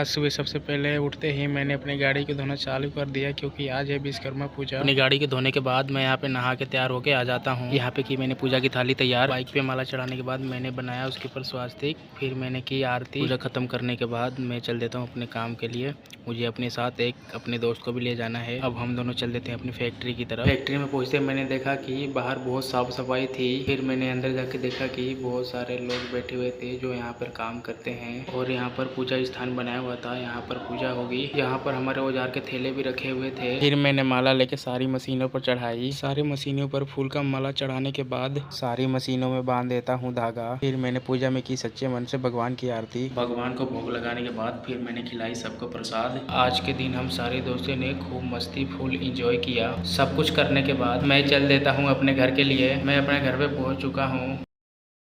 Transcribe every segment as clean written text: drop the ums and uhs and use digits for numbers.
आज सुबह सबसे पहले उठते ही मैंने अपनी गाड़ी को धोना चालू कर दिया, क्योंकि आज है विश्वकर्मा पूजा। अपनी गाड़ी के धोने के बाद मैं यहाँ पे नहा के तैयार होके आ जाता हूँ। यहाँ पे की मैंने पूजा की थाली तैयार। बाइक पे माला चढ़ाने के बाद मैंने बनाया उसके ऊपर स्वास्तिक, फिर मैंने की आरती। पूजा खत्म करने के बाद मैं चल देता हूँ अपने काम के लिए। मुझे अपने साथ एक अपने दोस्त को भी ले जाना है। अब हम दोनों चल देते हैं अपनी फैक्ट्री की तरफ। फैक्ट्री में पहुँचते मैंने देखा कि बाहर बहुत साफ सफाई थी। फिर मैंने अंदर जाके देखा कि बहुत सारे लोग बैठे हुए थे जो यहाँ पर काम करते हैं, और यहाँ पर पूजा स्थान बनाया हुआ था। यहाँ पर पूजा होगी। यहाँ पर हमारे औजार के थैले भी रखे हुए थे। फिर मैंने माला लेके सारी मशीनों पर चढ़ाई। सारी मशीनों पर फूल का माला चढ़ाने के बाद सारी मशीनों में बांध देता हूँ धागा। फिर मैंने पूजा में की सच्चे मन से भगवान की आरती। भगवान को भोग लगाने के बाद फिर मैंने खिलाई सबको प्रसाद। आज के दिन हम सारे दोस्तों ने खूब मस्ती फुल इंजॉय किया। सब कुछ करने के बाद मैं चल देता हूँ अपने घर के लिए। मैं अपने घर पे पहुँच चुका हूँ।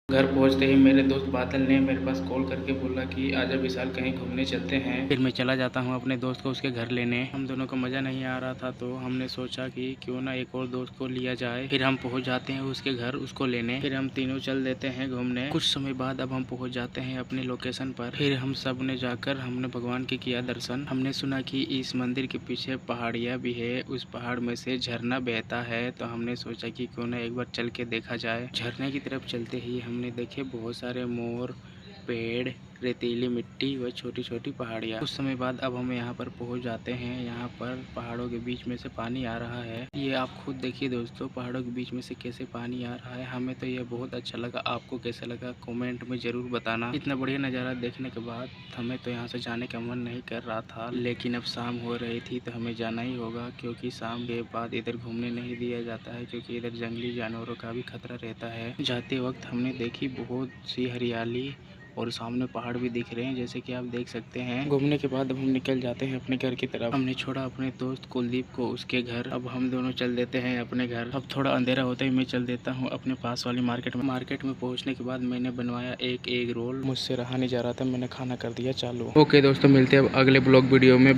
घर पहुंचते ही मेरे दोस्त बादल ने मेरे पास कॉल करके बोला कि आजा विशाल कहीं घूमने चलते हैं। फिर मैं चला जाता हूं अपने दोस्त को उसके घर लेने। हम दोनों को मज़ा नहीं आ रहा था, तो हमने सोचा कि क्यों ना एक और दोस्त को लिया जाए। फिर हम पहुंच जाते हैं उसके घर उसको लेने। फिर हम तीनों चल देते हैं घूमने। कुछ समय बाद अब हम पहुँच जाते हैं अपने लोकेशन पर। फिर हम सब ने जाकर हमने भगवान के किया दर्शन। हमने सुना कि इस मंदिर के पीछे पहाड़ियाँ भी है, उस पहाड़ में से झरना बहता है, तो हमने सोचा कि क्यों ना एक बार चल के देखा जाए। झरने की तरफ चलते ही हमने देखे बहुत सारे मोर, पेड़, रेतीली मिट्टी व छोटी छोटी पहाड़ियाँ। कुछ समय बाद अब हम यहाँ पर पहुँच जाते हैं। यहाँ पर पहाड़ों के बीच में से पानी आ रहा है। ये आप खुद देखिए दोस्तों, पहाड़ों के बीच में से कैसे पानी आ रहा है। हमें तो ये बहुत अच्छा लगा। आपको कैसा लगा कमेंट में ज़रूर बताना। इतना बढ़िया नज़ारा देखने के बाद हमें तो यहाँ से जाने का मन नहीं कर रहा था, लेकिन अब शाम हो रही थी तो हमें जाना ही होगा, क्योंकि शाम के बाद इधर घूमने नहीं दिया जाता है, क्योंकि इधर जंगली जानवरों का भी खतरा रहता है। जाते वक्त हमने देखी बहुत सी हरियाली और सामने पहाड़ भी दिख रहे हैं, जैसे कि आप देख सकते हैं। घूमने के बाद अब हम निकल जाते हैं अपने घर की तरफ। हमने छोड़ा अपने दोस्त कुलदीप को उसके घर। अब हम दोनों चल देते हैं अपने घर। अब थोड़ा अंधेरा होता ही मैं चल देता हूँ अपने पास वाली मार्केट में। मार्केट में पहुँचने के बाद मैंने बनवाया एक एग रोल। मुझसे रहा नहीं जा रहा था, मैंने खाना कर दिया चालू। ओके दोस्तों, मिलते हैं अब अगले ब्लॉग वीडियो में।